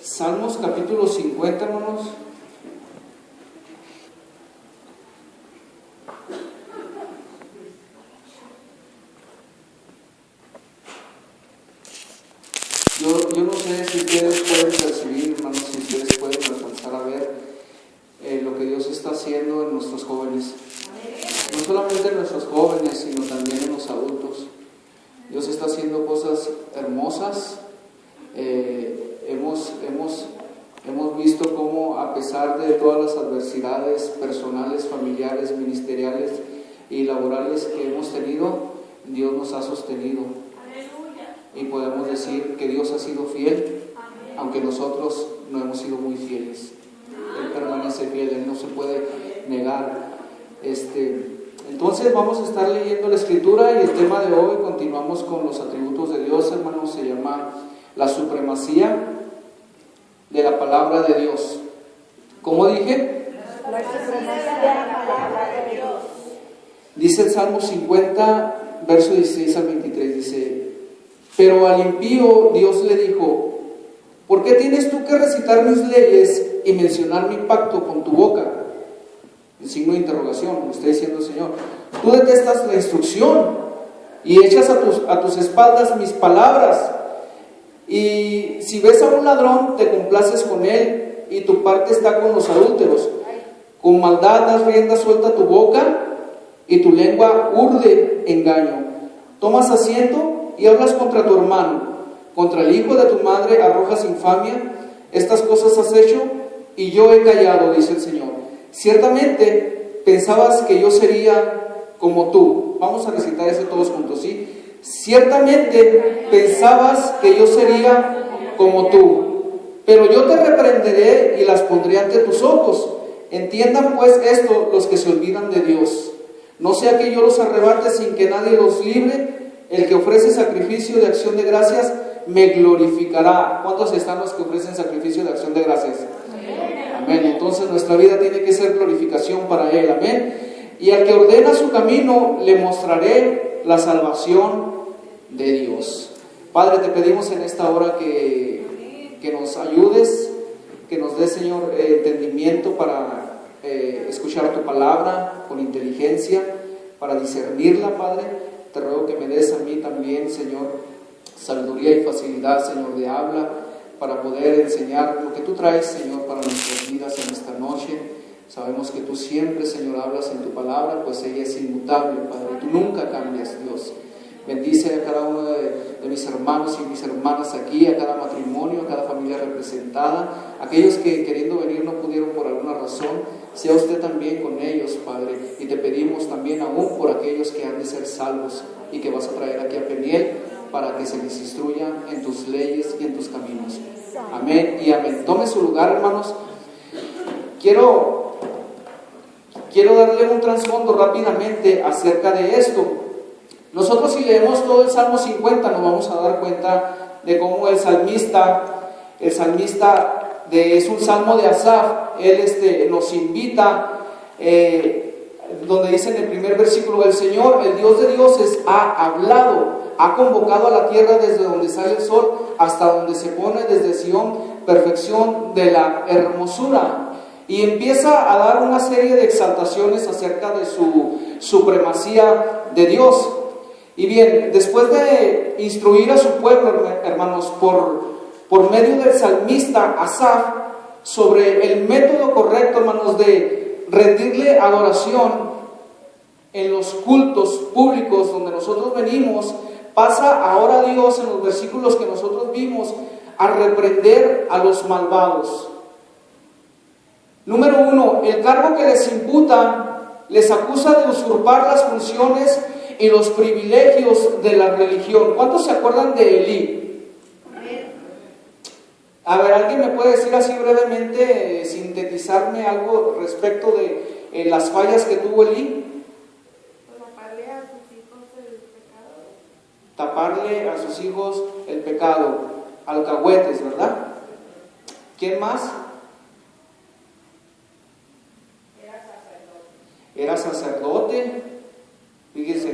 Salmos capítulo 50, hermanos. Yo no sé si ustedes pueden percibir, hermanos, si ustedes pueden alcanzar a ver lo que Dios está haciendo en nuestros jóvenes. No solamente en nuestros jóvenes, sino también en los adultos. Dios está haciendo cosas hermosas. Hemos visto cómo, a pesar de todas las adversidades personales, familiares, ministeriales y laborales que hemos tenido, Dios nos ha sostenido. Y podemos decir que Dios ha sido fiel, aunque nosotros no hemos sido muy fieles. Él permanece fiel, Él no se puede negar. Entonces vamos a estar leyendo la Escritura, y el tema de hoy continuamos con los atributos de Dios, hermanos. Se llama la supremacía de la palabra de Dios. ¿Cómo dije? La supremacía de la palabra de Dios. Dice el Salmo 50, verso 16 al 23, dice: pero al impío Dios le dijo: ¿por qué tienes tú que recitar mis leyes y mencionar mi pacto con tu boca? El signo de interrogación, lo está diciendo el Señor. Tú detestas la instrucción y echas a tus espaldas mis palabras. Y si ves a un ladrón, te complaces con él, y tu parte está con los adúlteros. Con maldad das rienda suelta a tu boca, y tu lengua urde engaño. Tomas asiento y hablas contra tu hermano. Contra el hijo de tu madre arrojas infamia. Estas cosas has hecho, y yo he callado, dice el Señor. Ciertamente pensabas que yo sería como tú. Vamos a recitar eso todos juntos, ¿sí? Ciertamente pensabas que yo sería como tú, pero yo te reprenderé y las pondré ante tus ojos. Entiendan pues esto los que se olvidan de Dios. No sea que yo los arrebate sin que nadie los libre. El que ofrece sacrificio de acción de gracias me glorificará. ¿Cuántos están los que ofrecen sacrificio de acción de gracias? Amén. Entonces nuestra vida tiene que ser glorificación para Él. Amén. Y al que ordena su camino le mostraré la salvación de Dios. Padre, te pedimos en esta hora que nos ayudes, que nos des, Señor, entendimiento para escuchar tu palabra con inteligencia, para discernirla, Padre. Te ruego que me des a mí también, Señor, sabiduría y facilidad, Señor, de habla, para poder enseñar lo que tú traes, Señor, para nuestras vidas en esta noche. Sabemos que tú siempre, Señor, hablas en tu palabra, pues ella es inmutable, Padre. Tú nunca cambias, Dios. Bendice a cada uno de mis hermanos y mis hermanas aquí, a cada matrimonio, a cada familia representada, aquellos que queriendo venir no pudieron por alguna razón. Sea usted también con ellos, Padre, y te pedimos también aún por aquellos que han de ser salvos y que vas a traer aquí a Peniel para que se les instruya en tus leyes y en tus caminos. Amén y amén. Tome su lugar, hermanos. Quiero darle un trasfondo rápidamente acerca de esto. Nosotros, si leemos todo el Salmo 50, nos vamos a dar cuenta de cómo el salmista es un salmo de Asaf. Él nos invita, donde dice en el primer versículo: el Señor, el Dios de dioses, ha hablado, ha convocado a la tierra desde donde sale el sol hasta donde se pone, desde Sión, perfección de la hermosura. Y empieza a dar una serie de exaltaciones acerca de su supremacía de Dios. Y bien, después de instruir a su pueblo, hermanos, por medio del salmista Asaf, sobre el método correcto, hermanos, de rendirle adoración en los cultos públicos donde nosotros venimos, pasa ahora Dios, en los versículos que nosotros vimos, a reprender a los malvados. Número 1, el cargo que les imputa les acusa de usurpar las funciones y los privilegios de la religión. ¿Cuántos se acuerdan de Elí? A ver, ¿alguien me puede decir así brevemente, sintetizarme algo respecto de las fallas que tuvo Elí? Taparle a sus hijos el pecado. Taparle a sus hijos el pecado. Alcahuetes, ¿verdad? ¿Quién más? Era sacerdote. Fíjese.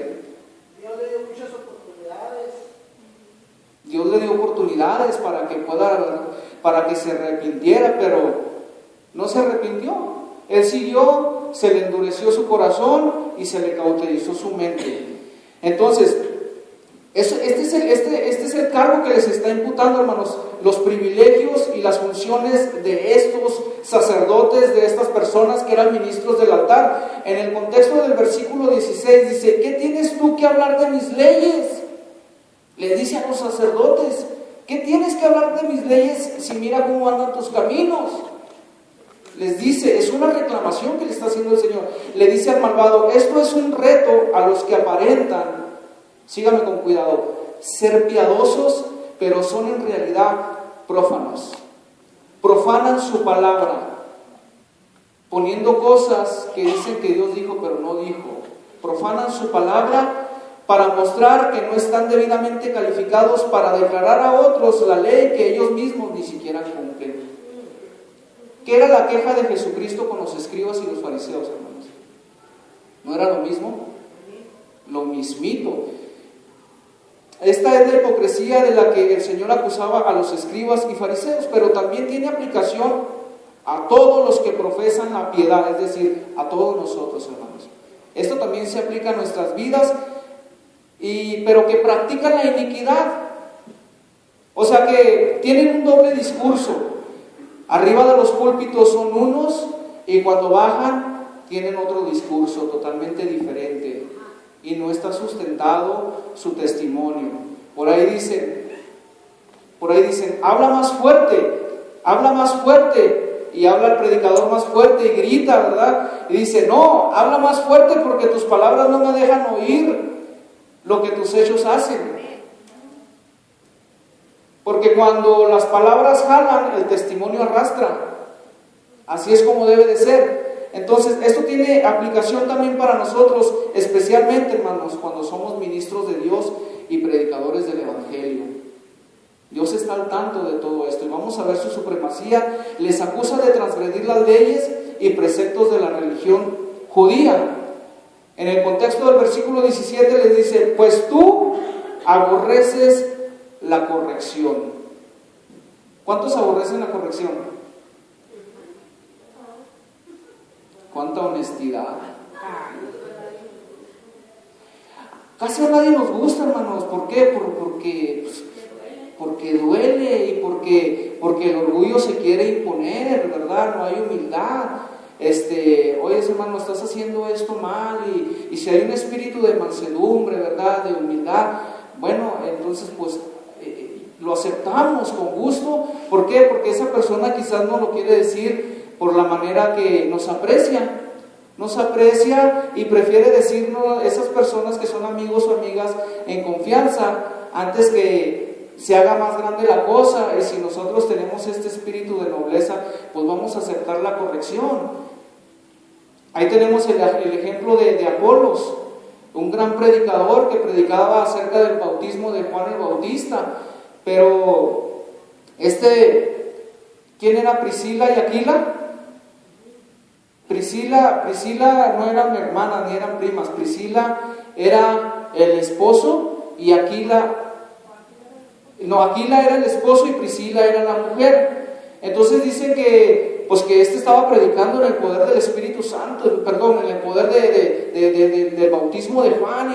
Dios le dio muchas oportunidades. Dios le dio oportunidades oportunidades para que se arrepintiera, pero no se arrepintió. Él siguió, se le endureció su corazón y se le cauterizó su mente. Entonces, este es el cargo que les está imputando, hermanos, los privilegios y las funciones de estos sacerdotes, de estas personas que eran ministros del altar. En el contexto del versículo 16 dice: ¿qué tienes tú que hablar de mis leyes? Les dice a los sacerdotes: ¿qué tienes que hablar de mis leyes si mira cómo andan tus caminos? Les dice, es una reclamación que le está haciendo el Señor. Le dice al malvado: esto es un reto a los que aparentan, sígame con cuidado, ser piadosos, pero son en realidad prófanos. Profanan su palabra, poniendo cosas que dicen que Dios dijo, pero no dijo. Profanan su palabra para mostrar que no están debidamente calificados para declarar a otros la ley que ellos mismos ni siquiera cumplen. ¿Qué era la queja de Jesucristo con los escribas y los fariseos, hermanos? ¿No era lo mismo? Lo mismito. Esta es la hipocresía de la que el Señor acusaba a los escribas y fariseos, pero también tiene aplicación a todos los que profesan la piedad, es decir, a todos nosotros, hermanos. Esto también se aplica a nuestras vidas, pero que practican la iniquidad. O sea que tienen un doble discurso. Arriba de los púlpitos son unos y cuando bajan tienen otro discurso totalmente diferente. Y no está sustentado su testimonio. Por ahí dicen, habla más fuerte, y habla el predicador más fuerte y grita, ¿verdad? Y dice, no, habla más fuerte porque tus palabras no me dejan oír lo que tus hechos hacen. Porque cuando las palabras jalan, el testimonio arrastra. Así es como debe de ser. Entonces, esto tiene aplicación también para nosotros, especialmente, hermanos, cuando somos ministros de Dios y predicadores del Evangelio. Dios está al tanto de todo esto y vamos a ver su supremacía. Les acusa de transgredir las leyes y preceptos de la religión judía. En el contexto del versículo 17 les dice: pues tú aborreces la corrección. ¿Cuántos aborrecen la corrección? ¿Cuánta honestidad? Casi a nadie nos gusta, hermanos. ¿Por qué? Porque duele y porque el orgullo se quiere imponer, ¿verdad? No hay humildad. Oye, hermano, estás haciendo esto mal, y si hay un espíritu de mansedumbre, ¿verdad? De humildad, bueno, entonces pues lo aceptamos con gusto. ¿Por qué? Porque esa persona quizás no lo quiere decir por la manera que nos aprecia y prefiere decirnos, esas personas que son amigos o amigas, en confianza, antes que se haga más grande la cosa. Y si nosotros tenemos este espíritu de nobleza, pues vamos a aceptar la corrección. Ahí tenemos el ejemplo de Apolos, un gran predicador que predicaba acerca del bautismo de Juan el Bautista. Pero ¿quién era Priscila y Aquila? Priscila no eran hermanas ni eran primas. Priscila era el esposo y Aquila era el esposo y Priscila era la mujer. Entonces dicen que estaba predicando en el poder del Espíritu Santo, en el poder del bautismo de Juan,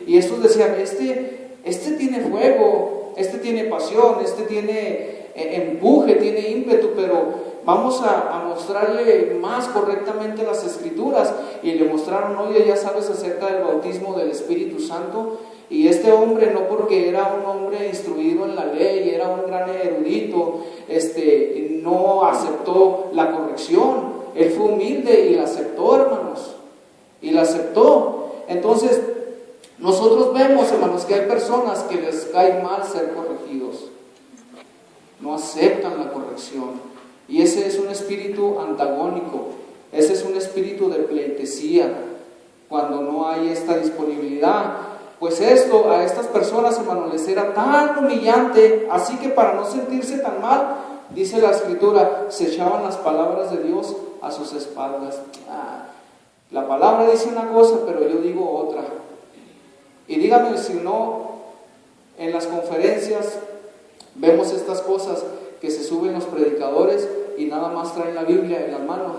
y estos decían, este tiene fuego, este tiene pasión, este tiene empuje, tiene ímpetu, pero vamos a mostrarle más correctamente las Escrituras. Y le mostraron: oye, ya sabes acerca del bautismo del Espíritu Santo. Y este hombre, no porque era un hombre instruido en la ley, era un gran erudito, no aceptó la corrección. Él fue humilde y la aceptó, hermanos, y la aceptó. Entonces, nosotros vemos, hermanos, que hay personas que les cae mal ser corregidos, no aceptan la corrección. Y ese es un espíritu antagónico, ese es un espíritu de pleitesía, cuando no hay esta disponibilidad. Pues esto a estas personas, hermanos, les era tan humillante, así que para no sentirse tan mal, dice la Escritura, se echaban las palabras de Dios a sus espaldas. La palabra dice una cosa, pero yo digo otra. Y dígame si no, en las conferencias Vemos estas cosas que se suben los predicadores y nada más traen la Biblia en las manos.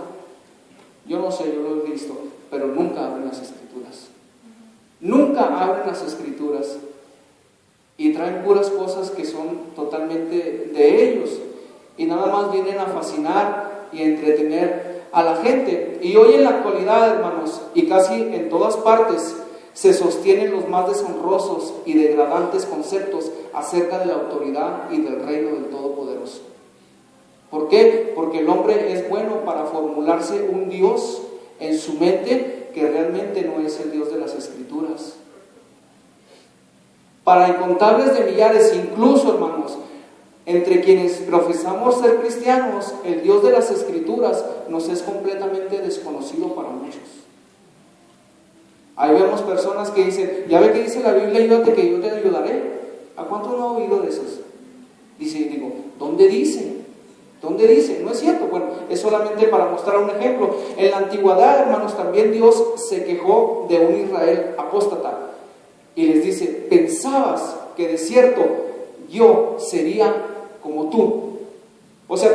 Yo no sé, yo lo he visto, pero nunca abren las Escrituras. Nunca abren las Escrituras. Y traen puras cosas que son totalmente de ellos. Y nada más vienen a fascinar y a entretener a la gente. Y hoy en la actualidad, hermanos, y casi en todas partes, se sostienen los más deshonrosos y degradantes conceptos acerca de la autoridad y del reino del Todopoderoso. ¿Por qué? Porque el hombre es bueno para formularse un Dios en su mente que realmente no es el Dios de las Escrituras. Para incontables de millares, incluso, hermanos, entre quienes profesamos ser cristianos, el Dios de las Escrituras nos es completamente desconocido para muchos. Ahí vemos personas que dicen, ya ve que dice la Biblia, ayúdate que yo te ayudaré. ¿A cuántos no ha oído de esos? Digo, ¿dónde dice? ¿Dónde dice? No es cierto. Bueno, es solamente para mostrar un ejemplo. En la antigüedad, hermanos, también Dios se quejó de un Israel apóstata y les dice, pensabas que de cierto yo sería como tú. O sea,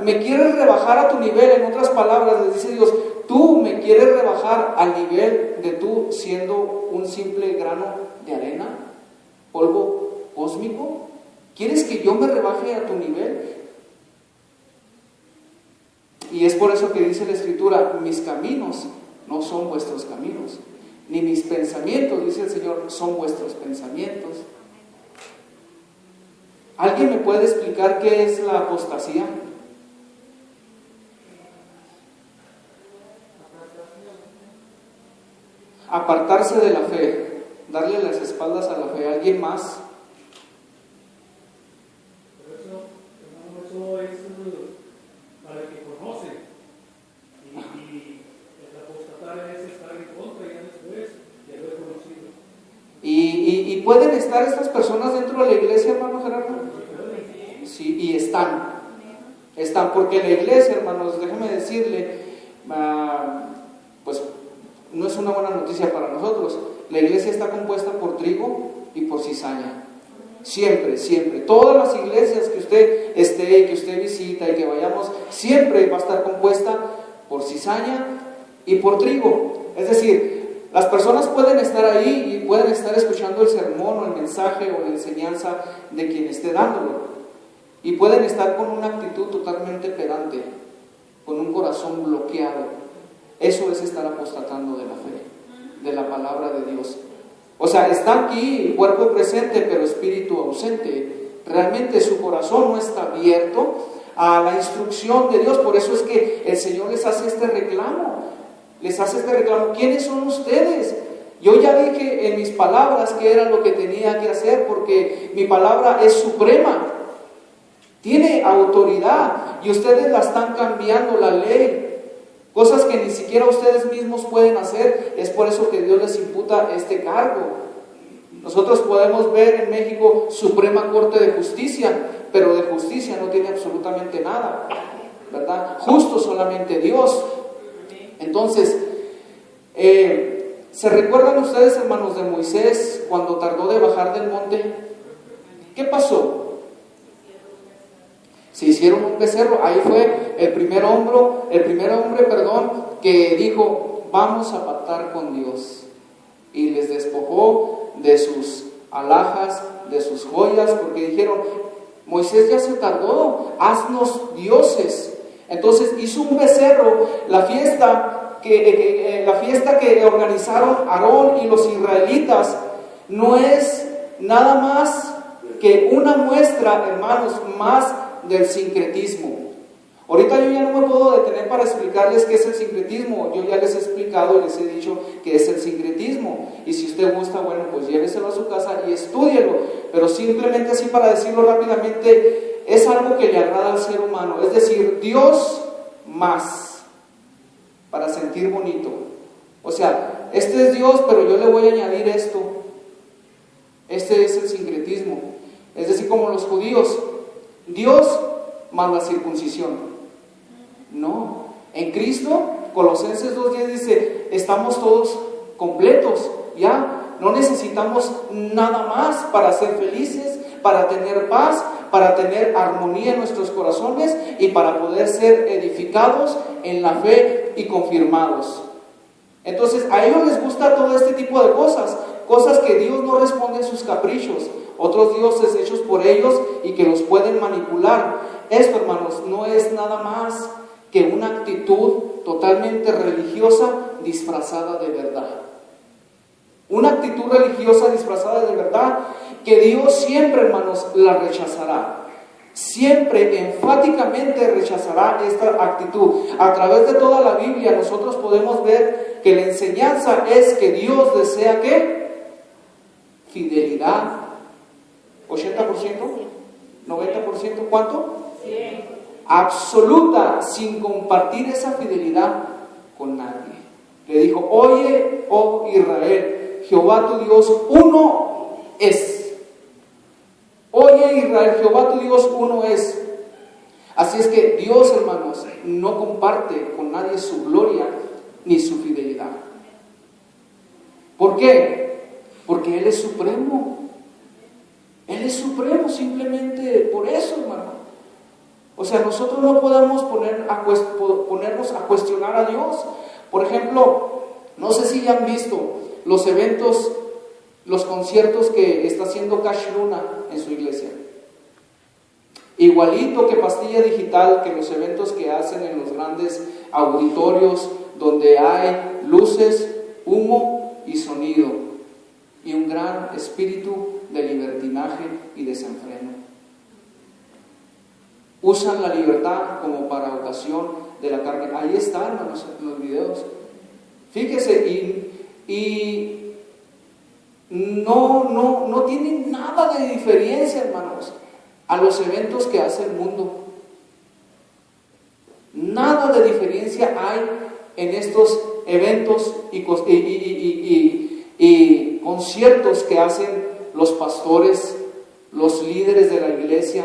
me quieres rebajar a tu nivel. En otras palabras, les dice Dios, tú me quieres rebajar al nivel de tú siendo un simple grano de arena, polvo cósmico. ¿Quieres que yo me rebaje a tu nivel? Y es por eso que dice la Escritura, mis caminos no son vuestros caminos, ni mis pensamientos, dice el Señor, son vuestros pensamientos. ¿Alguien me puede explicar qué es la apostasía? Apartarse de la fe, darle las espaldas a la fe. ¿Alguien más? Eso es para el que conoce. Y el apostatar es estar en contra ya después de haber conocido. ¿Y pueden estar estas personas dentro de la iglesia, hermano Gerardo? Sí, y están, porque la iglesia, hermanos, déjeme decirle, pues no es una buena noticia para nosotros. La iglesia está compuesta por trigo y por cizaña. Siempre, siempre. Todas las iglesias que usted esté, que usted visita y que vayamos, siempre va a estar compuesta por cizaña y por trigo. Es decir, las personas pueden estar ahí y pueden estar escuchando el sermón o el mensaje o la enseñanza de quien esté dándolo. Y pueden estar con una actitud totalmente pedante, con un corazón bloqueado. Eso es estar apostatando de la fe, de la palabra de Dios. O sea, está aquí, cuerpo presente, pero espíritu ausente. Realmente su corazón no está abierto a la instrucción de Dios. Por eso es que el Señor les hace este reclamo. ¿Quiénes son ustedes? Yo ya dije en mis palabras qué era lo que tenía que hacer, porque mi palabra es suprema. Tiene autoridad y ustedes la están cambiando, la ley. Cosas que ni siquiera ustedes mismos pueden hacer. Es por eso que Dios les imputa este cargo. Nosotros podemos ver en México Suprema Corte de Justicia, pero de justicia no tiene absolutamente nada, ¿verdad? Justo solamente Dios. Entonces, ¿se recuerdan ustedes, hermanos, de Moisés cuando tardó de bajar del monte? ¿Qué pasó? Se hicieron un becerro. Ahí fue el primer hombre, que dijo, vamos a pactar con Dios. Y les despojó de sus alhajas, de sus joyas, porque dijeron, Moisés ya se tardó, haznos dioses. Entonces hizo un becerro. La fiesta que organizaron Aarón y los israelitas no es nada más que una muestra, hermanos, más del sincretismo. Ahorita yo ya no me puedo detener para explicarles qué es el sincretismo. Yo ya les he explicado y les he dicho qué es el sincretismo. Y si usted gusta, bueno, pues lléveselo a su casa y estúdielo. Pero simplemente así para decirlo rápidamente, es algo que le agrada al ser humano. Es decir, Dios más, para sentir bonito. O sea, este es Dios, pero yo le voy a añadir esto. Este es el sincretismo. Es decir, como los judíos, Dios más la circuncisión. No, en Cristo, Colosenses 2:10 dice, estamos todos completos, ya, no necesitamos nada más para ser felices, para tener paz, para tener armonía en nuestros corazones y para poder ser edificados en la fe y confirmados. Entonces a ellos les gusta todo este tipo de cosas que Dios no responde a sus caprichos, otros dioses hechos por ellos y que los pueden manipular. Esto, hermanos, no es nada más que una actitud totalmente religiosa disfrazada de verdad. Una actitud religiosa disfrazada de verdad que Dios siempre, hermanos, la rechazará. Siempre, enfáticamente rechazará esta actitud. A través de toda la Biblia nosotros podemos ver que la enseñanza es que Dios desea ¿qué? Fidelidad. ¿80%? ¿90%? ¿Cuánto? 100. Absoluta, sin compartir esa fidelidad con nadie. Le dijo: oye, oh Israel, Jehová tu Dios uno es. Oye Israel, Jehová tu Dios uno es. Así es que Dios, hermanos, no comparte con nadie su gloria ni su fidelidad. ¿Por qué? Porque Él es supremo. Él es supremo, simplemente por eso, hermano. O sea, nosotros no podemos ponernos a cuestionar a Dios. Por ejemplo, no sé si ya han visto los eventos, los conciertos que está haciendo Cash Luna en su iglesia. Igualito que Pastilla Digital, que los eventos que hacen en los grandes auditorios donde hay luces, humo y sonido y un gran espíritu de libertinaje y desenfreno. Usan la libertad como para ocasión de la carne. Ahí está, hermanos, en los videos. Fíjese, y no tienen nada de diferencia, hermanos, a los eventos que hace el mundo. Nada de diferencia hay en estos eventos y conciertos que hacen los pastores, los líderes de la iglesia.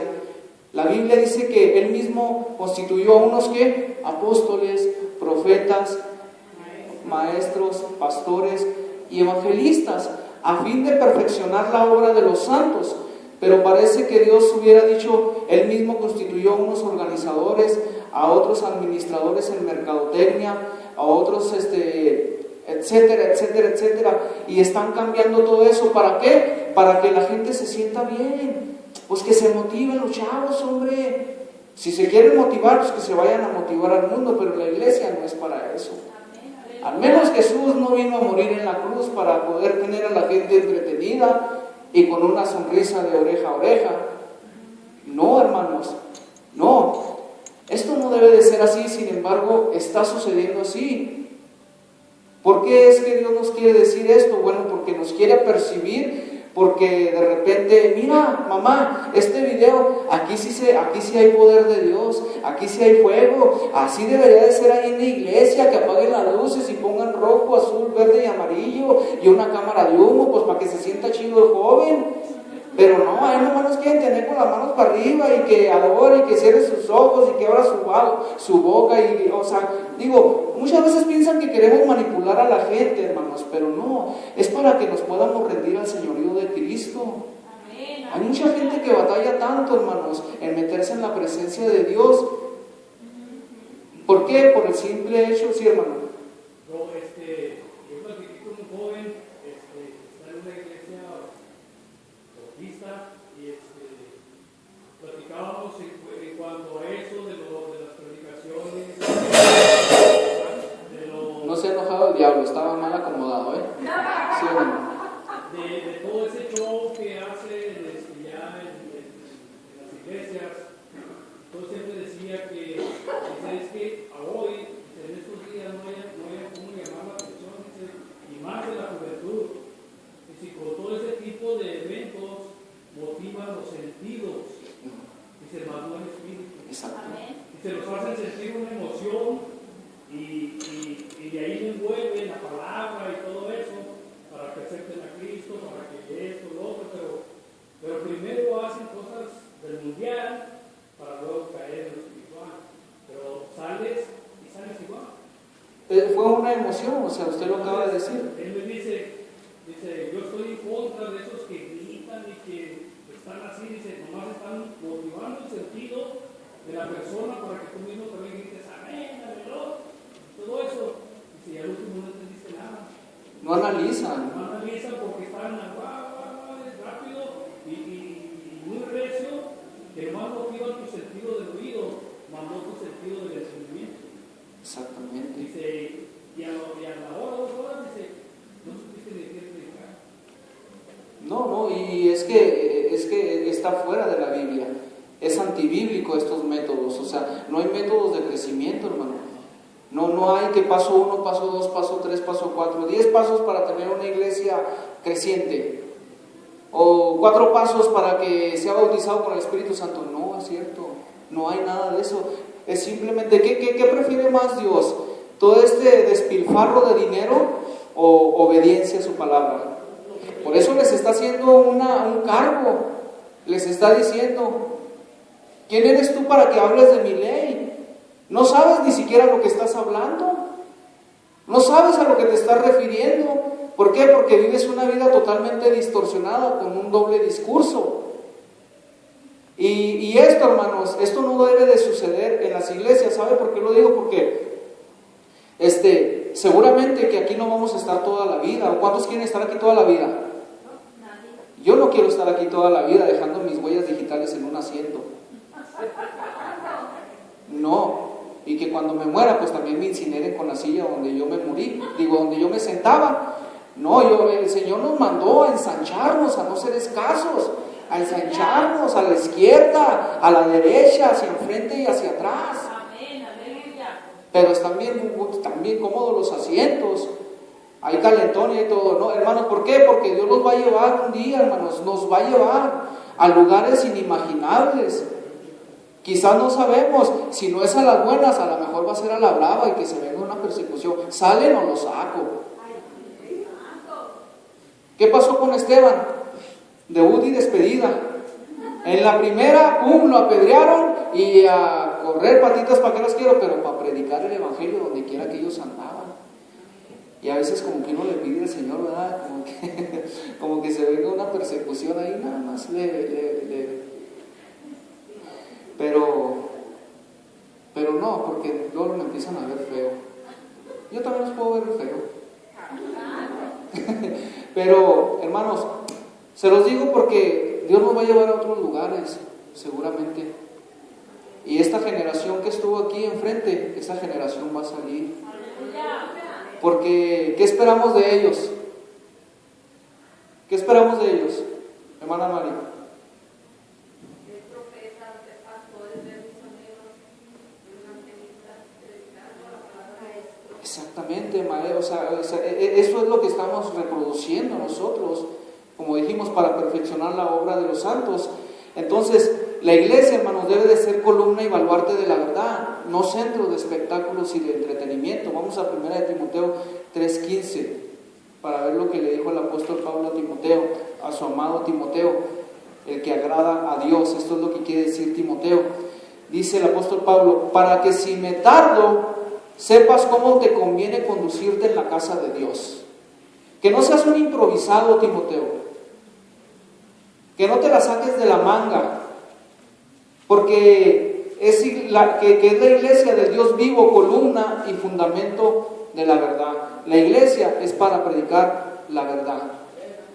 La Biblia dice que Él mismo constituyó a unos que apóstoles, profetas, maestros, pastores y evangelistas a fin de perfeccionar la obra de los santos. Pero parece que Dios hubiera dicho: Él mismo constituyó a unos organizadores, a otros administradores en mercadotecnia, a otros etcétera, etcétera, etcétera. Y están cambiando todo eso. ¿Para qué? Para que la gente se sienta bien. Pues que se motiven los chavos, hombre. Si se quieren motivar, pues que se vayan a motivar al mundo, pero la iglesia no es para eso. Al menos Jesús no vino a morir en la cruz para poder tener a la gente entretenida y con una sonrisa de oreja a oreja. No, hermanos, no. Esto no debe de ser así, sin embargo, está sucediendo así. ¿Por qué es que Dios nos quiere decir esto? Bueno, porque nos quiere percibir. Porque de repente, mira, mamá, este video, aquí sí hay poder de Dios, aquí sí hay fuego, así debería de ser ahí en la iglesia, que apaguen las luces y pongan rojo, azul, verde y amarillo, y una cámara de humo, pues para que se sienta chido el joven. Pero no, ahí nomás nos quieren tener con las manos para arriba y que adore y que cierre sus ojos y que abra su boca y, o sea, digo, muchas veces piensan que queremos manipular a la gente, hermanos, pero no, es para que nos podamos rendir al señorío de Cristo. Amén. Hay mucha gente que batalla tanto, hermanos, en meterse en la presencia de Dios. ¿Por qué? Por el simple hecho, sí, hermano. No, yo platiqué con un joven, está en una iglesia bautista, y platicábamos en cuanto a eso de las predicaciones. No se ha enojado el diablo, estaba mal acomodado, ¿eh? Sí, hermano. De todo ese show que hace ya en las iglesias. Entonces siempre decía que es que a hoy, en estos días, no hay cómo llamar la atención, y más de la juventud. Y si con todo ese tipo de eventos motivan los sentidos y se madura el espíritu. Exacto. Y se los hacen sentir una emoción y de ahí le envuelven la palabra y todo eso para que acepten a Cristo, para que esto, lo otro, pero primero hacen cosas del mundial para luego caer en lo espiritual. Pero sales igual. Fue una emoción, o sea, usted lo acaba de decir. Él me dice, yo estoy en contra de esos que gritan y que están así, dice, nomás están motivando el sentido de la persona para que tú mismo también grites, amén, amén, todo eso. Dice, y al último no te dice nada. No analizan. No analizan porque están rápido y muy recio, que nomás motivan tu sentido del oído, mandó tu sentido del entendimiento. Exactamente. Dice, y a la hora, 2 horas, dice, no supiste de qué predicar. No, y es que está fuera de la Biblia. Es antibíblico estos métodos. O sea, no hay métodos de crecimiento, hermano. No hay que paso 1, paso 2, paso 3, paso 4, 10 pasos para tener una iglesia creciente. O 4 pasos para que sea bautizado con el Espíritu Santo. No, es cierto. No hay nada de eso. Es simplemente, ¿qué prefiere más Dios? ¿Todo este despilfarro de dinero o obediencia a su palabra? Por eso les está haciendo un cargo. Les está diciendo, ¿quién eres tú para que hables de mi ley? No sabes ni siquiera lo que estás hablando. No sabes a lo que te estás refiriendo. ¿Por qué? Porque vives una vida totalmente distorsionada, con un doble discurso. Y esto, hermanos, esto no debe de suceder en las iglesias. ¿Sabe por qué lo digo? Porque seguramente que aquí no vamos a estar toda la vida. ¿Cuántos quieren estar aquí toda la vida? Yo no quiero estar aquí toda la vida dejando mis huellas digitales en un asiento. No. Y que cuando me muera, pues también me incineren con la silla donde yo me morí, donde yo me sentaba. No, el Señor nos mandó a ensancharnos, a no ser escasos, a ensancharnos a la izquierda, a la derecha, hacia enfrente y hacia atrás. Pero están bien cómodos los asientos, hay calentón y hay todo, ¿no? Hermanos, ¿por qué? Porque Dios los va a llevar un día, hermanos, nos va a llevar a lugares inimaginables. Quizás no sabemos, si no es a las buenas, a lo mejor va a ser a la brava y que se venga una persecución. ¿Salen o lo saco? ¿Qué pasó con Esteban? Debut y despedida. En la primera, lo apedrearon y a correr patitas, ¿para qué las quiero? Pero para predicar el evangelio donde quiera que ellos andaban. Y a veces como que uno le pide al Señor, ¿verdad? Como que se venga una persecución ahí, nada más leve. Pero no, porque luego me empiezan a ver feo. Yo también los puedo ver feo. Pero, hermanos, se los digo porque Dios nos va a llevar a otros lugares, seguramente. Y esta generación que estuvo aquí enfrente, esta generación va a salir. Porque, ¿qué esperamos de ellos? ¿Qué esperamos de ellos, hermana María? Exactamente, o sea, eso es lo que estamos reproduciendo nosotros, como dijimos, para perfeccionar la obra de los santos. Entonces, la iglesia, hermanos, debe de ser columna y baluarte de la verdad, no centro de espectáculos y de entretenimiento. Vamos a 1 de Timoteo 3:15 para ver lo que le dijo el apóstol Pablo a Timoteo, a su amado Timoteo, el que agrada a Dios. Esto es lo que quiere decir Timoteo. Dice el apóstol Pablo, para que si me tardo, sepas cómo te conviene conducirte en la casa de Dios. Que no seas un improvisado, Timoteo. Que no te la saques de la manga. Porque es la iglesia del Dios vivo, columna y fundamento de la verdad. La iglesia es para predicar la verdad.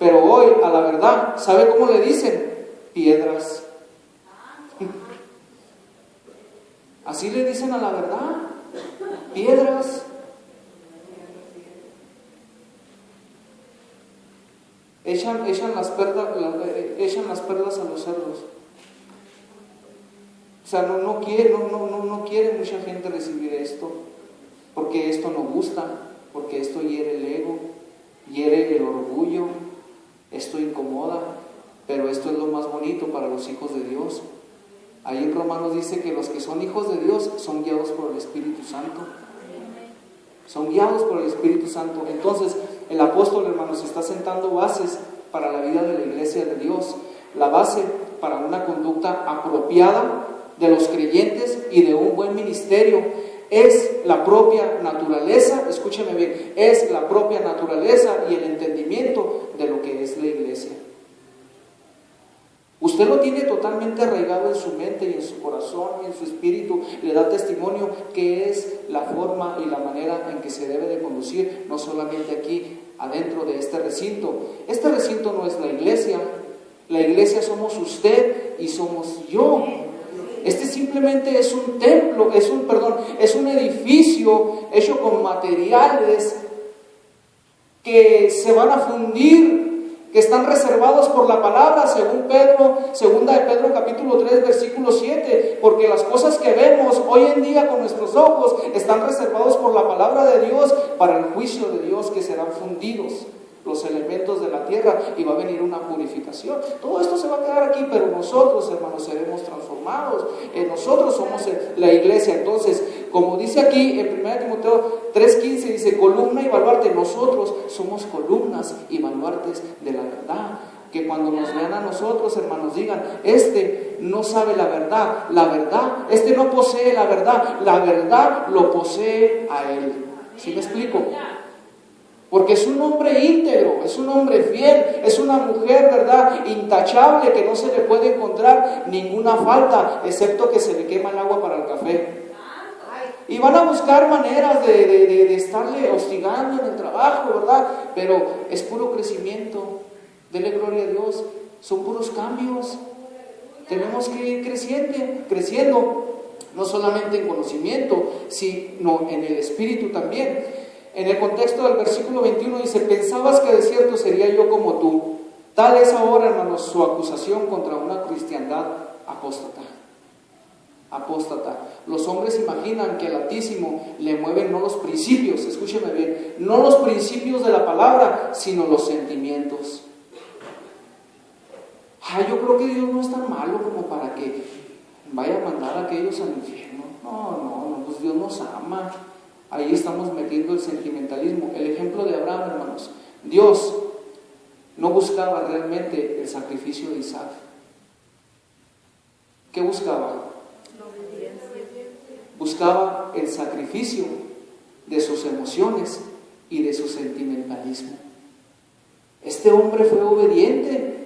Pero hoy a la verdad, ¿sabe cómo le dicen? Piedras. Así le dicen a la verdad. Piedras. Echan las perlas a los cerdos. O sea, no quiere mucha gente recibir esto, porque esto no gusta, porque esto hiere el ego, hiere el orgullo, esto incomoda, pero esto es lo más bonito para los hijos de Dios. Ahí en Romanos dice que los que son hijos de Dios son guiados por el Espíritu Santo. Son guiados por el Espíritu Santo. Entonces, el apóstol, hermanos, está sentando bases para la vida de la iglesia de Dios. La base para una conducta apropiada de los creyentes y de un buen ministerio es la propia naturaleza, escúcheme bien, es la propia naturaleza y el entendimiento de lo que es la iglesia. usted lo tiene totalmente arraigado en su mente y en su corazón y en su espíritu, le da testimonio que es la forma y la manera en que se debe de conducir, no solamente aquí, adentro de este recinto. Este recinto no es la iglesia somos usted y somos yo. Este simplemente es un templo, es un edificio hecho con materiales que se van a fundir, que están reservados por la palabra, segunda de Pedro capítulo 3 versículo 7, porque las cosas que vemos hoy en día con nuestros ojos están reservados por la palabra de Dios para el juicio de Dios, que serán fundidos los elementos de la tierra y va a venir una purificación. Todo esto se va a quedar aquí, pero nosotros, hermanos, seremos transformados. Nosotros somos la iglesia. Entonces, como dice aquí en 1 Timoteo 3:15, dice columna y baluarte. Nosotros somos columnas y baluartes de la verdad. Que cuando nos vean a nosotros, hermanos, digan, este no sabe la verdad, este no posee la verdad lo posee a él. ¿Sí me explico? Porque es un hombre íntegro, es un hombre fiel, es una mujer, ¿verdad?, intachable, que no se le puede encontrar ninguna falta, excepto que se le quema el agua para el café. Y van a buscar maneras de estarle hostigando en el trabajo, ¿verdad? Pero es puro crecimiento. Dele gloria a Dios. Son puros cambios. Tenemos que ir creciendo, no solamente en conocimiento, sino en el espíritu también. En el contexto del versículo 21 dice, pensabas que de cierto sería yo como tú. Tal es ahora, hermanos, su acusación contra una cristiandad apóstata. Los hombres imaginan que al Altísimo le mueven no los principios, escúcheme bien, no los principios de la palabra, sino los sentimientos. Yo creo que Dios no es tan malo como para que vaya a mandar a aquellos al infierno. No, pues Dios nos ama. Ahí estamos metiendo el sentimentalismo. El ejemplo de Abraham, hermanos. Dios no buscaba realmente el sacrificio de Isaac. ¿Qué buscaba? Buscaba el sacrificio de sus emociones y de su sentimentalismo. Este hombre fue obediente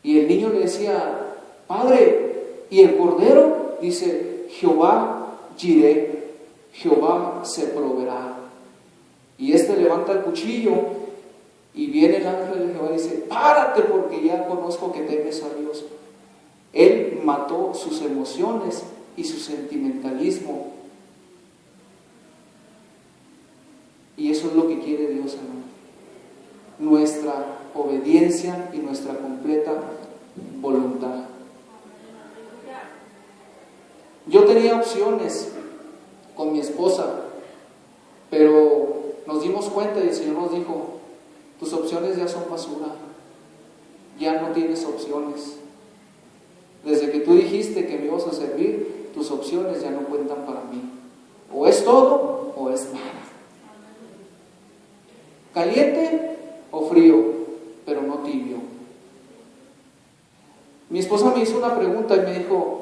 y el niño le decía, Padre, y el cordero, dice, Jehová Jireh, Jehová se proveerá. Y este levanta el cuchillo y viene el ángel de Jehová y dice, párate porque ya conozco que temes a Dios. Él mató sus emociones y su sentimentalismo. Y eso es lo que quiere Dios, hermano. Nuestra obediencia y nuestra completa voluntad. Yo tenía opciones con mi esposa, pero nos dimos cuenta y el Señor nos dijo, tus opciones ya son basura, ya no tienes opciones. Desde que tú dijiste que me ibas a servir, tus opciones ya no cuentan para mí. O es todo o es nada. Caliente o frío, pero no tibio. Mi esposa me hizo una pregunta y me dijo,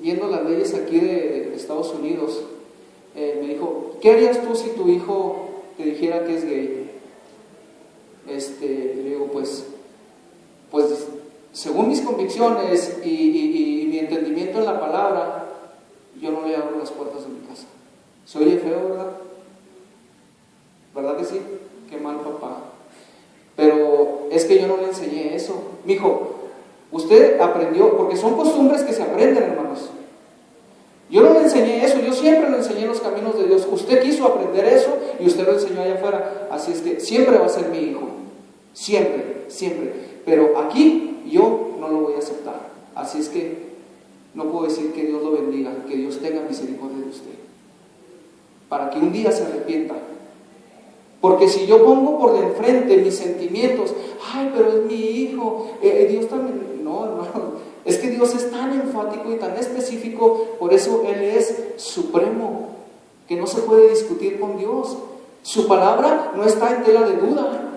viendo las leyes aquí de Estados Unidos, me dijo, ¿qué harías tú si tu hijo te dijera que es gay? Le digo, pues según mis convicciones y mi entendimiento en la palabra, yo no le abro las puertas de mi casa. Se oye feo, ¿verdad? ¿Verdad que sí? Qué mal papá. Pero es que yo no le enseñé eso. Mijo, usted aprendió, porque son costumbres que se aprenden, hermanos. Yo no le enseñé eso, yo siempre le enseñé los caminos de Dios. Usted quiso aprender eso y usted lo enseñó allá afuera. Así es que siempre va a ser mi hijo. Siempre. Pero aquí yo no lo voy a aceptar. Así es que no puedo decir que Dios lo bendiga, que Dios tenga misericordia de usted, para que un día se arrepienta. Porque si yo pongo por de enfrente mis sentimientos, pero es mi hijo, Dios también, no, es que Dios es tan enfático y tan específico, por eso Él es supremo, que no se puede discutir con Dios. Su palabra no está en tela de duda.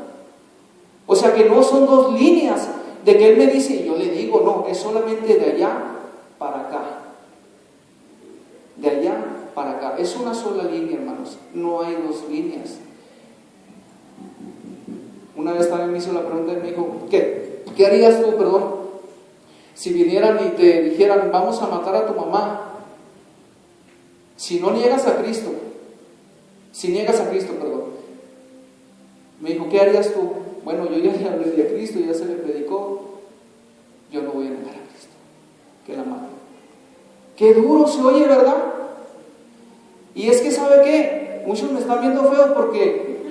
O sea que no son dos líneas de que Él me dice y yo le digo, no, es solamente de allá para acá. De allá para acá. Es una sola línea, hermanos, no hay dos líneas. Una vez también me hizo la pregunta y me dijo, ¿qué harías tú, Si vinieran y te dijeran, vamos a matar a tu mamá, si niegas a Cristo, perdón. Me dijo, ¿qué harías tú? Bueno, yo ya le hablé de Cristo, ya se le predicó, yo no voy a negar a Cristo, que la mate. Qué duro se oye, ¿verdad? Y es que, ¿sabe qué? Muchos me están viendo feo porque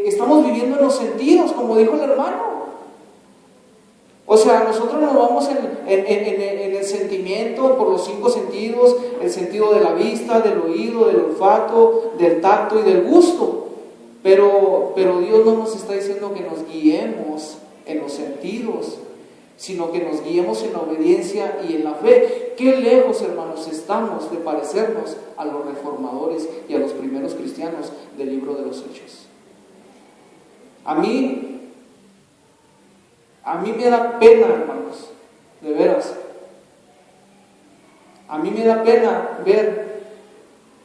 estamos viviendo en los sentidos, como dijo el hermano. O sea, nosotros nos vamos en el sentimiento, por los 5 sentidos, el sentido de la vista, del oído, del olfato, del tacto y del gusto. Pero Dios no nos está diciendo que nos guiemos en los sentidos, sino que nos guiemos en la obediencia y en la fe. Qué lejos, hermanos, estamos de parecernos a los reformadores y a los primeros cristianos del libro de los Hechos. A mí me da pena, hermanos, de veras. A mí me da pena ver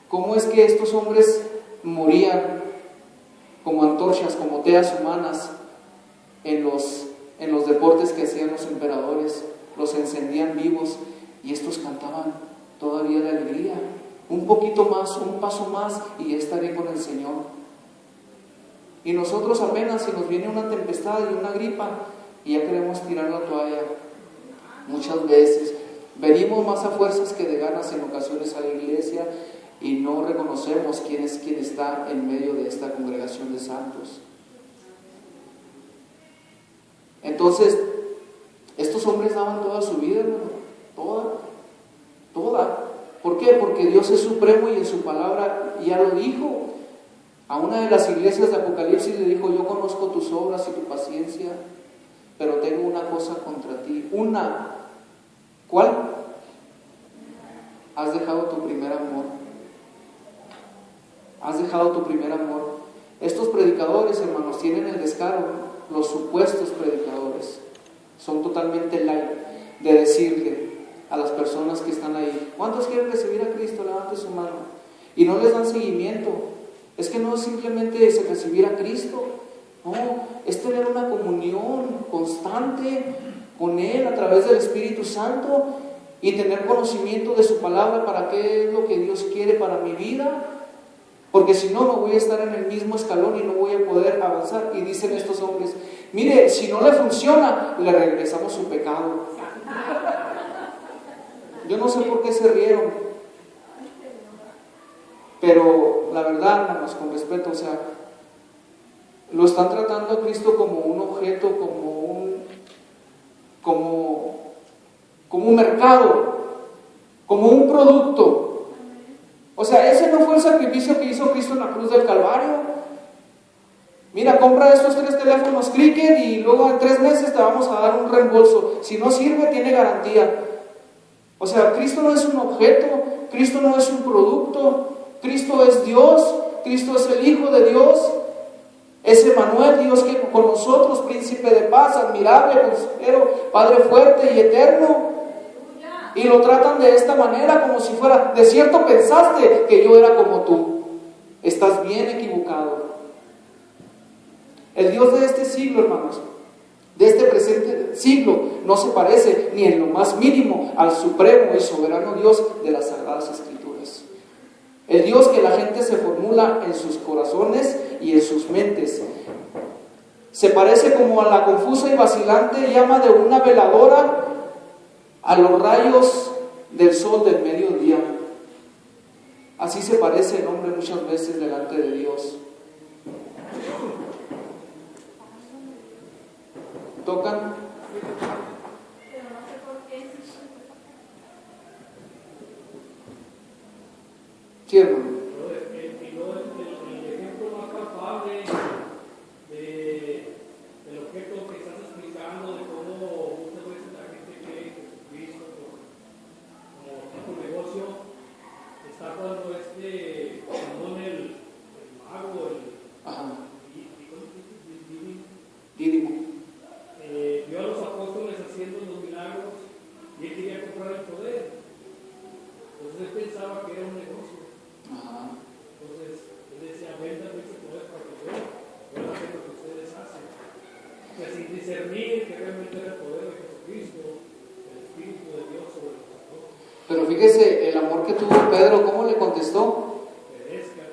cómo es que estos hombres morían como antorchas, como teas humanas en los deportes que hacían los emperadores. Los encendían vivos y estos cantaban todavía de alegría. Un poquito más, un paso más y ya estaré con el Señor. Y nosotros apenas, si nos viene una tempestad y una gripa, y ya queremos tirar la toalla. Muchas veces venimos más a fuerzas que de ganas en ocasiones a la iglesia y no reconocemos quién es quien está en medio de esta congregación de santos. Entonces, estos hombres daban toda su vida, hermano, toda. ¿Por qué? Porque Dios es supremo y en su palabra ya lo dijo. A una de las iglesias de Apocalipsis le dijo, yo conozco tus obras y tu paciencia, pero tengo una cosa contra ti. Una. ¿Cuál? Has dejado tu primer amor. Has dejado tu primer amor. Estos predicadores, hermanos, tienen el descaro, los supuestos predicadores, son totalmente light de decirle a las personas que están ahí, ¿cuántos quieren recibir a Cristo? Levante su mano. Y no les dan seguimiento. Es que no es simplemente recibir a Cristo. No, es tener una comunión constante con Él a través del Espíritu Santo y tener conocimiento de su palabra para qué es lo que Dios quiere para mi vida, porque si no, no voy a estar en el mismo escalón y no voy a poder avanzar. Y dicen estos hombres, mire, si no le funciona, le regresamos su pecado. Yo no sé por qué se rieron, pero la verdad, hermanos, con respeto, o sea, lo están tratando a Cristo como un objeto, como un mercado, como un producto. O sea, ese no fue el sacrificio que hizo Cristo en la cruz del Calvario. Mira, compra estos 3 teléfonos Cricket y luego en 3 meses te vamos a dar un reembolso. Si no sirve, tiene garantía. O sea, Cristo no es un objeto, Cristo no es un producto, Cristo es Dios, Cristo es el Hijo de Dios. Es Emmanuel, Dios que con nosotros, príncipe de paz, admirable, consejero, Padre fuerte y eterno. Y lo tratan de esta manera, como si fuera, de cierto pensaste que yo era como tú. Estás bien equivocado. El Dios de este siglo, hermanos, de este presente siglo, no se parece ni en lo más mínimo al supremo y soberano Dios de las Sagradas Escrituras. El Dios que la gente se formula en sus corazones y en sus mentes. Se parece como a la confusa y vacilante llama de una veladora a los rayos del sol del mediodía. Así se parece el hombre muchas veces delante de Dios. ¿Tocan? Pero no sé por qué. Sí, hermano. El ejemplo más palpable del objeto que estás explicando, de cómo muchas veces la gente cree que Jesucristo como tipo de negocio está cuando el mago, Dídimo. vio a los apóstoles haciendo los milagros y él quería comprar el poder. Entonces él pensaba que era un negocio. Entonces él decía, véndame ese poder para que yo pueda hacer lo que ustedes hacen. pues sin discernir que realmente era el poder de Jesucristo, el Espíritu de Dios sobre nosotros. Pero fíjese el amor que tuvo Pedro, ¿cómo le contestó? Perezca.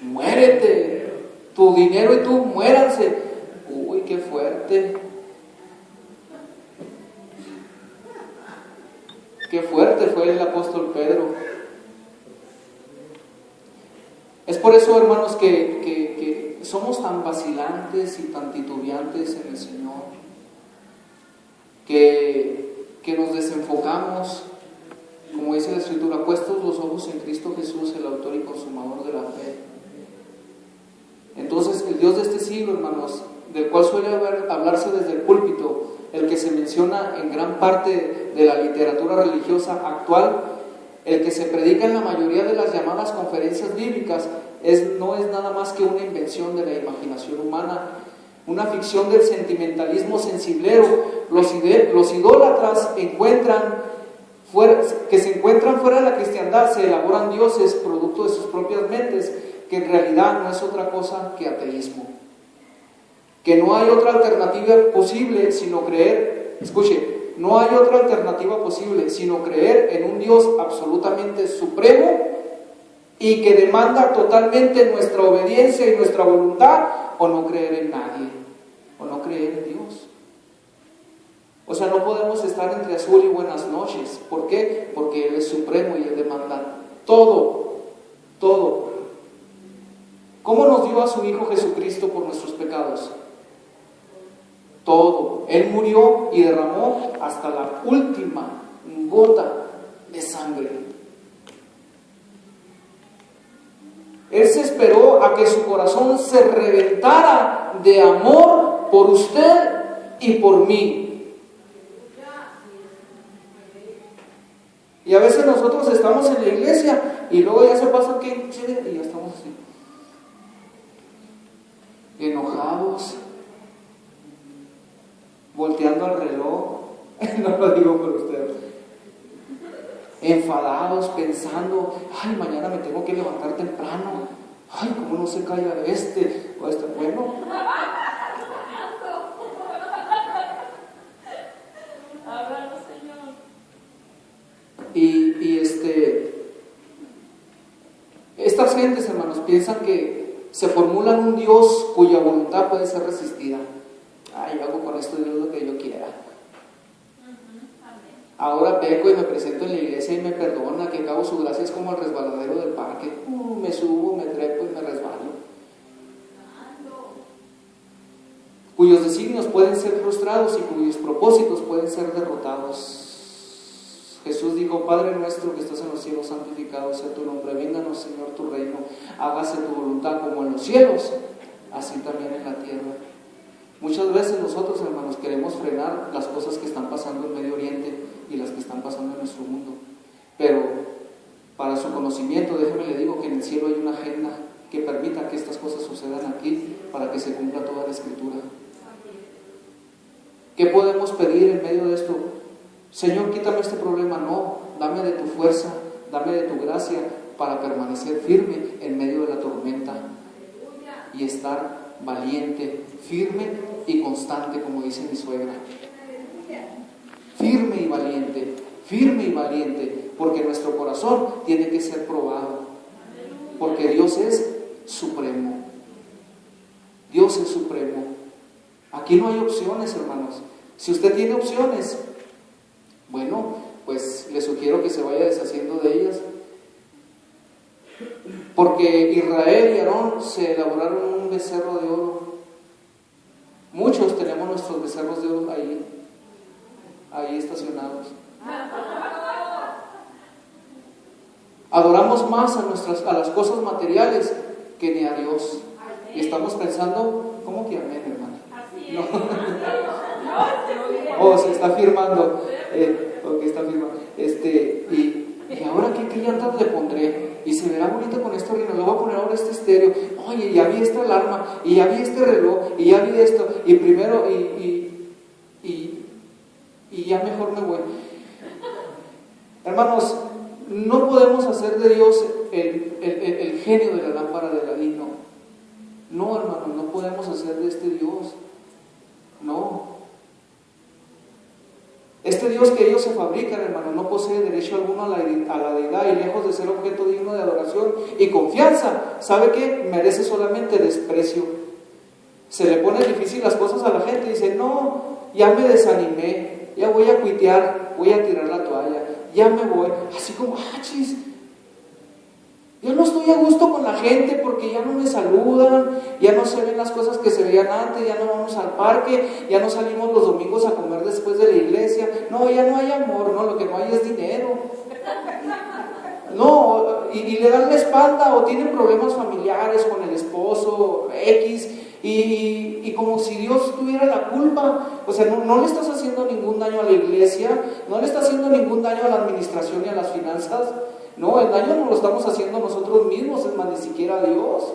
Muérete, tu dinero y tú muéranse. Uy, qué fuerte. Qué fuerte fue el apóstol Pedro. Es por eso, hermanos, que somos tan vacilantes y tan titubeantes en el Señor, que nos desenfocamos, como dice la Escritura, puestos los ojos en Cristo Jesús, el autor y consumador de la fe. Entonces, el Dios de este siglo, hermanos, del cual suele hablarse desde el púlpito, el que se menciona en gran parte de la literatura religiosa actual, el que se predica en la mayoría de las llamadas conferencias bíblicas, no es nada más que una invención de la imaginación humana, una ficción del sentimentalismo sensiblero. Los idólatras que se encuentran fuera de la cristiandad, se elaboran dioses producto de sus propias mentes, que en realidad no es otra cosa que ateísmo. Que no hay otra alternativa posible sino creer, escuche, no hay otra alternativa posible sino creer en un Dios absolutamente supremo y que demanda totalmente nuestra obediencia y nuestra voluntad, o no creer en nadie, o no creer en Dios. O sea, no podemos estar entre azul y buenas noches. ¿Por qué? Porque Él es supremo y Él demanda todo, todo. ¿Cómo nos dio a su Hijo Jesucristo por nuestros pecados? Todo. Él murió y derramó hasta la última gota de sangre. Él se esperó a que su corazón se reventara de amor por usted y por mí. Y a veces nosotros estamos en la iglesia y luego ya se pasa 15 días y ya estamos así, enojados, volteando al reloj, no lo digo por ustedes, enfadados, pensando, ay, mañana me tengo que levantar temprano, ay, cómo no se calla este o este, bueno. Y estas gentes, hermanos, piensan que se formulan un Dios cuya voluntad puede ser resistida. Ay, yo hago con esto Dios lo que yo quiera. Ahora peco y me presento en la iglesia y me perdona, que cabo su gracia es como el resbaladero del parque. Me subo, me trepo y me resbalo. Cuyos designios pueden ser frustrados y cuyos propósitos pueden ser derrotados. Jesús dijo, Padre nuestro que estás en los cielos, santificado sea tu nombre, vénganos Señor tu reino, hágase tu voluntad como en los cielos, así también en la tierra. Muchas veces nosotros, hermanos, queremos frenar las cosas que están pasando en Medio Oriente y las que están pasando en nuestro mundo, pero para su conocimiento, déjeme le digo que en el cielo hay una agenda que permita que estas cosas sucedan aquí para que se cumpla toda la Escritura. ¿Qué podemos pedir en medio de esto? Señor, quítame este problema. No, dame de tu fuerza, dame de tu gracia para permanecer firme en medio de la tormenta y estar valiente, firme y constante, como dice mi suegra. Firme y valiente, porque nuestro corazón tiene que ser probado, porque Dios es supremo. Dios es supremo. Aquí no hay opciones, hermanos. Si usted tiene opciones, bueno, pues le sugiero que se vaya deshaciendo de ellas, porque Israel y Aarón se elaboraron un becerro de oro. Muchos tenemos nuestros becerros de oro ahí estacionados. Adoramos más a las cosas materiales que ni a Dios. Y estamos pensando, ¿cómo que amén, hermano? No. Se está firmando. Está firmando. Y ahora ¿qué llantas le pondré? Y se verá bonito con esto, le voy a poner ahora este estéreo. Oye, ya vi esta alarma, y ya vi este reloj, y ya vi esto, y primero, y ya mejor me voy. Hermanos, no podemos hacer de Dios el genio de la lámpara de Aladino. No, hermanos, no podemos hacer de este Dios. No. Este Dios que ellos se fabrican, hermano, no posee derecho alguno a la deidad, y lejos de ser objeto digno de adoración y confianza, ¿sabe qué? Merece solamente desprecio. Se le pone difícil las cosas a la gente y dice, no, ya me desanimé, ya voy a cuitear, voy a tirar la toalla, ya me voy. Así como, chis, yo no estoy a gusto con la gente porque ya no me saludan, ya no se ven las cosas que se veían antes, ya no vamos al parque, ya no salimos los domingos a comer después de la iglesia. No, ya no hay amor, no, lo que no hay es dinero. No, y le dan la espalda o tienen problemas familiares con el esposo, X, y como si Dios tuviera la culpa. O sea, no le estás haciendo ningún daño a la iglesia, no le estás haciendo ningún daño a la administración y a las finanzas. No, el daño no lo estamos haciendo nosotros mismos, es más, ni siquiera Dios.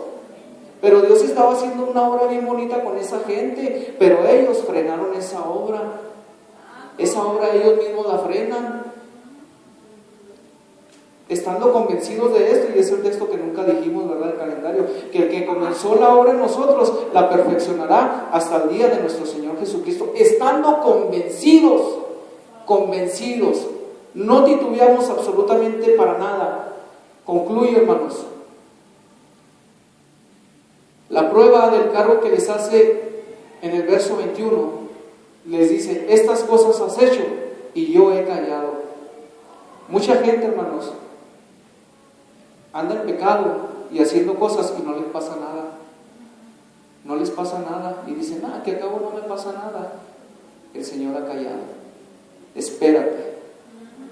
Pero Dios estaba haciendo una obra bien bonita con esa gente, pero ellos frenaron esa obra. Esa obra ellos mismos la frenan. Estando convencidos de esto, y es el texto que nunca dijimos, ¿verdad? El calendario, que el que comenzó la obra en nosotros la perfeccionará hasta el día de nuestro Señor Jesucristo. Estando convencidos. No titubeamos absolutamente para nada. Concluyo, hermanos. La prueba del cargo que les hace en el verso 21, les dice, estas cosas has hecho y yo he callado. Mucha gente, hermanos, anda en pecado y haciendo cosas y no les pasa nada. No les pasa nada y dicen, que acabo no me pasa nada. El Señor ha callado. Espérate.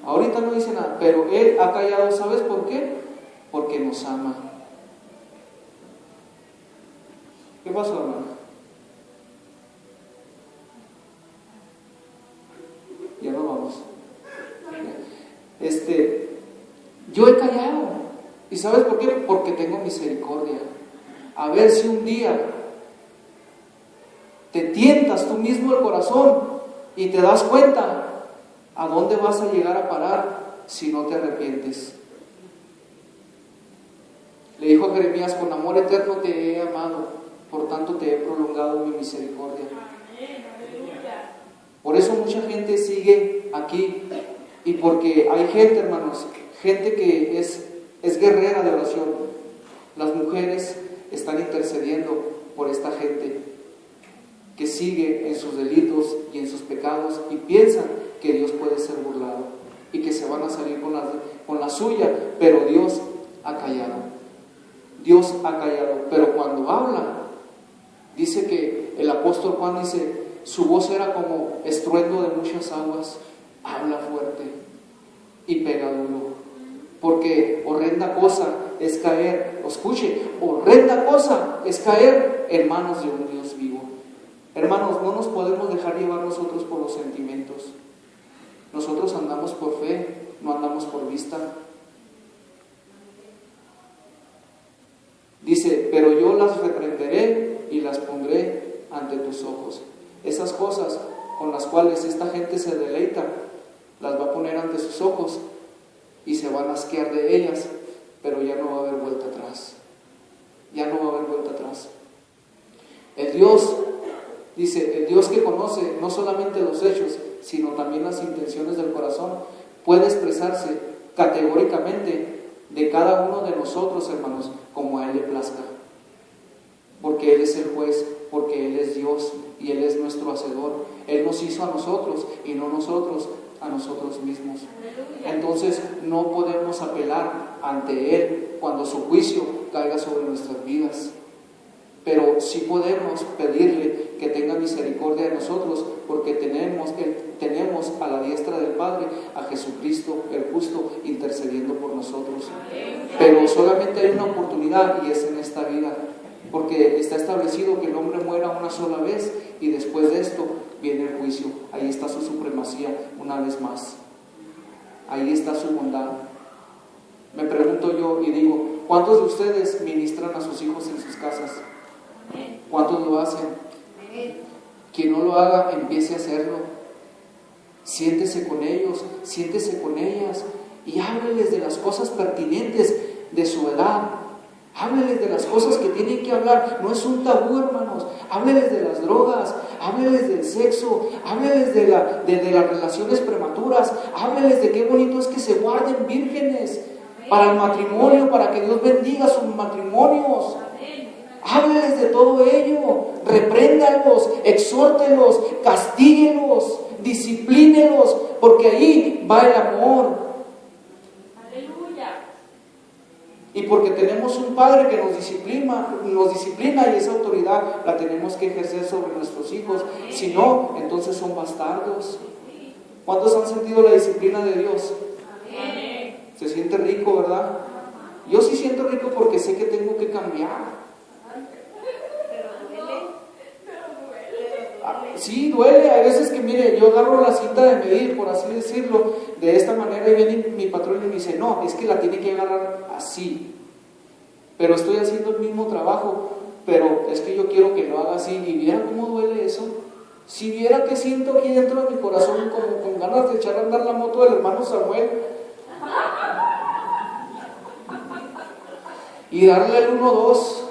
Ahorita no dice nada, pero Él ha callado, ¿sabes por qué? Porque nos ama. ¿Qué pasó, hermano? Ya no vamos. Yo he callado. ¿Y sabes por qué? Porque tengo misericordia. A ver si un día te tientas tú mismo el corazón y te das cuenta a dónde vas a llegar a parar si no te arrepientes. Le dijo a Jeremías, con amor eterno te he amado, por tanto te he prolongado mi misericordia. Por eso mucha gente sigue aquí, y porque hay gente, hermanos, gente que es guerrera de oración. Las mujeres están intercediendo por esta gente que sigue en sus delitos y en sus pecados y piensan que Dios puede ser burlado y que se van a salir con la suya, pero Dios ha callado. Dios ha callado, pero cuando habla, dice que el apóstol Juan dice, su voz era como estruendo de muchas aguas. Habla fuerte y pega duro, porque horrenda cosa es caer, escuche, horrenda cosa es caer en manos de un Dios vivo. Hermanos, no nos podemos dejar llevar nosotros por los sentimientos. Nosotros andamos por fe, no andamos por vista. Dice, pero yo las reprenderé y las pondré ante tus ojos. Esas cosas con las cuales esta gente se deleita, las va a poner ante sus ojos y se van a asquear de ellas, pero ya no va a haber vuelta atrás. Ya no va a haber vuelta atrás. El Dios, dice, el Dios que conoce no solamente los hechos, sino también las intenciones del corazón, puede expresarse categóricamente de cada uno de nosotros, hermanos, como a Él le plazca. Porque Él es el juez, porque Él es Dios y Él es nuestro hacedor. Él nos hizo a nosotros y no nosotros a nosotros mismos. Entonces no podemos apelar ante Él cuando su juicio caiga sobre nuestras vidas. Pero sí podemos pedirle que tenga misericordia de nosotros, porque tenemos a la diestra del Padre a Jesucristo el justo intercediendo por nosotros. Pero solamente hay una oportunidad y es en esta vida, porque está establecido que el hombre muera una sola vez y después de esto viene el juicio. Ahí está su supremacía una vez más. Ahí está su bondad. Me pregunto yo y digo, ¿cuántos de ustedes ministran a sus hijos en sus casas? ¿Cuántos lo hacen? Quien no lo haga, empiece a hacerlo. Siéntese con ellos, siéntese con ellas y hábleles de las cosas pertinentes de su edad. Hábleles de las cosas que tienen que hablar. No es un tabú, hermanos. Hábleles de las drogas, hábleles del sexo, hábleles de las relaciones prematuras, hábleles de qué bonito es que se guarden vírgenes para el matrimonio, para que Dios bendiga sus matrimonios. Hábleles de todo ello, repréndalos, exhórtelos, castíguelos, disciplínelos, porque ahí va el amor. Aleluya. Y porque tenemos un Padre que nos disciplina y esa autoridad la tenemos que ejercer sobre nuestros hijos. Si no, entonces son bastardos. ¿Cuántos han sentido la disciplina de Dios? Se siente rico, ¿verdad? Yo sí siento rico porque sé que tengo que cambiar. Sí, duele. Hay veces que, mire, yo agarro la cinta de medir, por así decirlo, de esta manera, y viene mi patrón y me dice, no, es que la tiene que agarrar así. Pero estoy haciendo el mismo trabajo, pero es que yo quiero que lo haga así. Y viera cómo duele eso. Si viera que siento aquí dentro de mi corazón como con ganas de echar a andar la moto del hermano Samuel y darle el 1-2.